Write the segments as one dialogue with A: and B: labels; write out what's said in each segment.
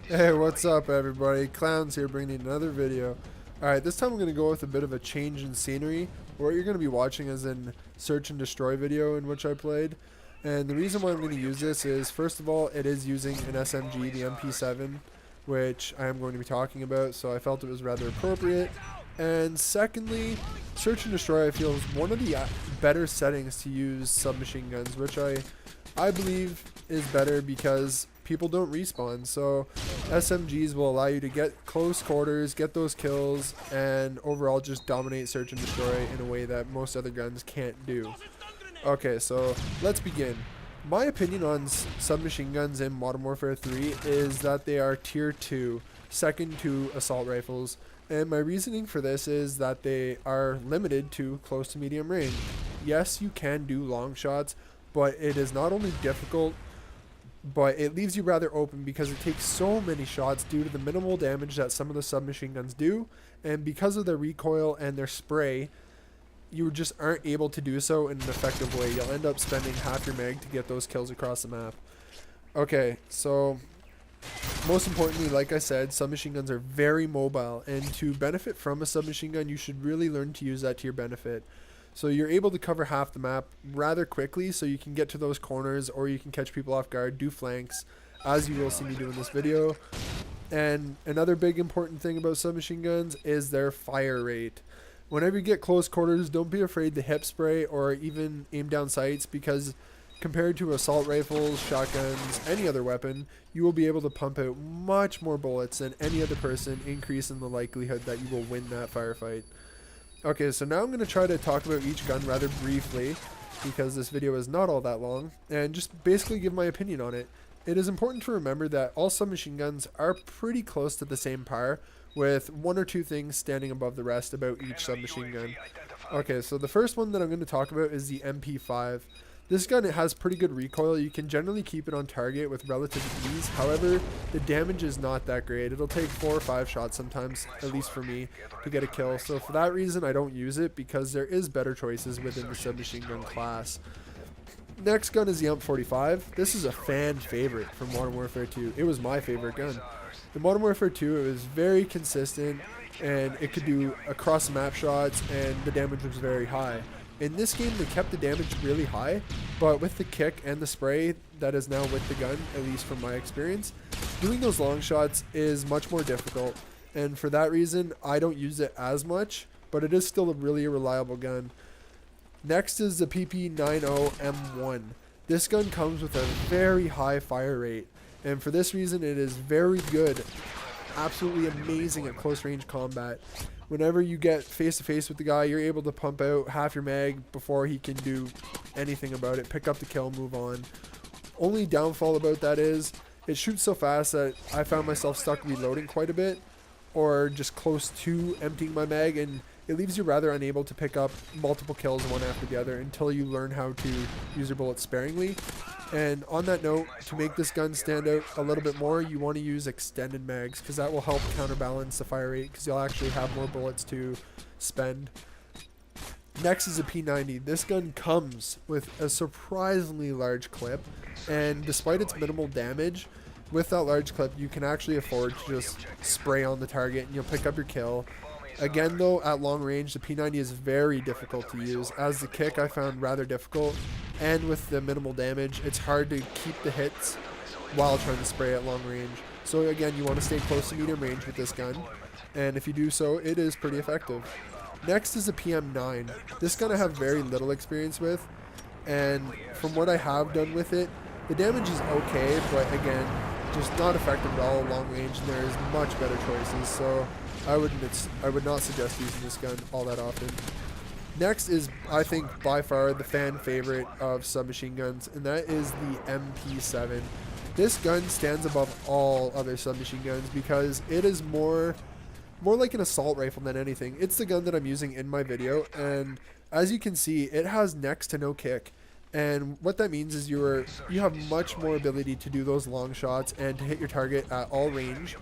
A: Hey, what's up everybody? Clowns here bringing another video. Alright, this time I'm going to go with a bit of a change in scenery. What you're going to be watching is an search and destroy video in which I played. And the reason why I'm going to use this is, first of all, it is using an SMG, the MP7, which I am going to be talking about, so I felt it was rather appropriate. And secondly, search and destroy I feel is one of the better settings to use submachine guns, which I believe is better because people don't respawn. So SMGs will allow you to get close quarters, get those kills, and overall just dominate search and destroy in a way that most other guns can't do. Okay, so let's begin. My opinion on submachine guns in Modern Warfare 3 is that they are tier 2, second to assault rifles. And my reasoning for this is that they are limited to close to medium range. Yes, you can do long shots, but it is not only difficult, but it leaves you rather open because it takes so many shots due to the minimal damage that some of the submachine guns do, and because of their recoil and their spray, you just aren't able to do so in an effective way. You'll end up spending half your mag to get those kills across the map. Okay, so most importantly, like I said, submachine guns are very mobile, and to benefit from a submachine gun, you should really learn to use that to your benefit. So you're able to cover half the map rather quickly, so you can get to those corners, or you can catch people off guard, do flanks, as you will see me do in this video. And another big important thing about submachine guns is their fire rate. Whenever you get close quarters, don't be afraid to hip spray or even aim down sights, because compared to assault rifles, shotguns, any other weapon, you will be able to pump out much more bullets than any other person, increasing the likelihood that you will win that firefight. Okay, so now I'm going to try to talk about each gun rather briefly, because this video is not all that long, and just basically give my opinion on it. It is important to remember that all submachine guns are pretty close to the same par, with one or two things standing above the rest about each submachine gun. Okay, so the first one that I'm going to talk about is the MP5. This gun, it has pretty good recoil. You can generally keep it on target with relative ease. However, the damage is not that great. It'll take 4 or 5 shots sometimes, at least for me, to get a kill. So for that reason, I don't use it, because there is better choices within the submachine gun class. Next gun is the MW3. This is a fan favorite from Modern Warfare 2. It was my favorite gun. In Modern Warfare 2, it was very consistent, and it could do across map shots, and the damage was very high. In this game, they kept the damage really high, but with the kick and the spray that is now with the gun, at least from my experience, doing those long shots is much more difficult, and for that reason, I don't use it as much, but it is still a really reliable gun. Next is the PP90M1. This gun comes with a very high fire rate, and for this reason, it is very good, absolutely amazing at close range combat. Whenever you get face to face with the guy, you're able to pump out half your mag before he can do anything about it. Pick up the kill, move on. Only downfall about that is it shoots so fast that I found myself stuck reloading quite a bit, or just close to emptying my mag, and it leaves you rather unable to pick up multiple kills one after the other until you learn how to use your bullets sparingly. And on that note, to make this gun stand out a little bit more, you want to use extended mags, because that will help counterbalance the fire rate, because you'll actually have more bullets to spend. Next is a P90. This gun comes with a surprisingly large clip, and despite its minimal damage, with that large clip you can actually afford to just spray on the target and you'll pick up your kill. Again though, at long range, the P90 is very difficult to use, as the kick I found rather difficult, and with the minimal damage, it's hard to keep the hits while trying to spray at long range. So again, you want to stay close to medium range with this gun, and if you do so, it is pretty effective. Next is the PM9. This gun I have very little experience with, and from what I have done with it, the damage is okay, but again, just not effective at all at long range, and there is much better choices, so I would not suggest using this gun all that often. Next is, I think, by far the fan favorite of submachine guns, and that is the MP7. This gun stands above all other submachine guns because it is more like an assault rifle than anything. It's the gun that I'm using in my video, and as you can see, it has next to no kick. And what that means is you have much more ability to do those long shots and to hit your target at all range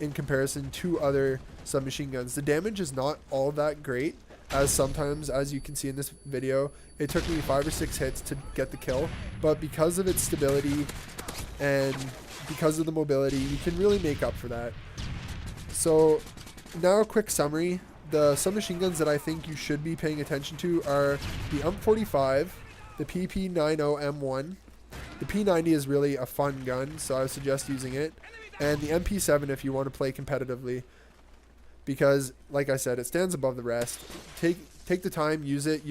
A: in comparison to other submachine guns. The damage is not all that great, as sometimes, as you can see in this video, it took me 5 or 6 hits to get the kill, but because of its stability and because of the mobility, you can really make up for that. So now a quick summary. The submachine guns that I think you should be paying attention to are the UMP45, the PP90M1. The P90 is really a fun gun, so I would suggest using it. And the MP7 if you want to play competitively. Because, like I said, it stands above the rest. Take the time, use it,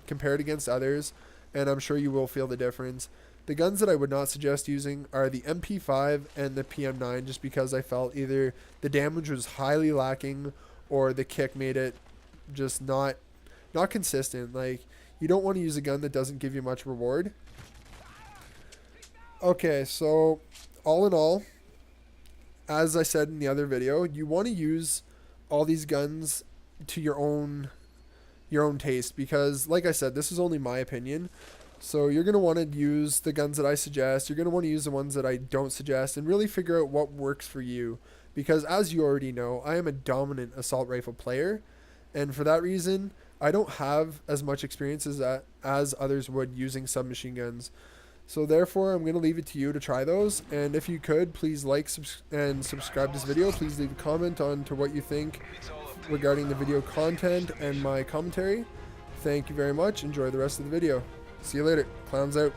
A: compare it against others, and I'm sure you will feel the difference. The guns that I would not suggest using are the MP5 and the PM9, just because I felt either the damage was highly lacking or the kick made it just not consistent. Like, you don't want to use a gun that doesn't give you much reward. Okay, so all in all, as I said in the other video, you want to use all these guns to your own taste, because like I said, this is only my opinion. So you're going to want to use the guns that I suggest. You're going to want to use the ones that I don't suggest, and really figure out what works for you. Because as you already know, I am a dominant assault rifle player, and for that reason, I don't have as much experience as others would using submachine guns. So therefore, I'm going to leave it to you to try those. And if you could, please like and subscribe to this video. Please leave a comment on to what you think regarding the video content and my commentary. Thank you very much. Enjoy the rest of the video. See you later. Clowns out.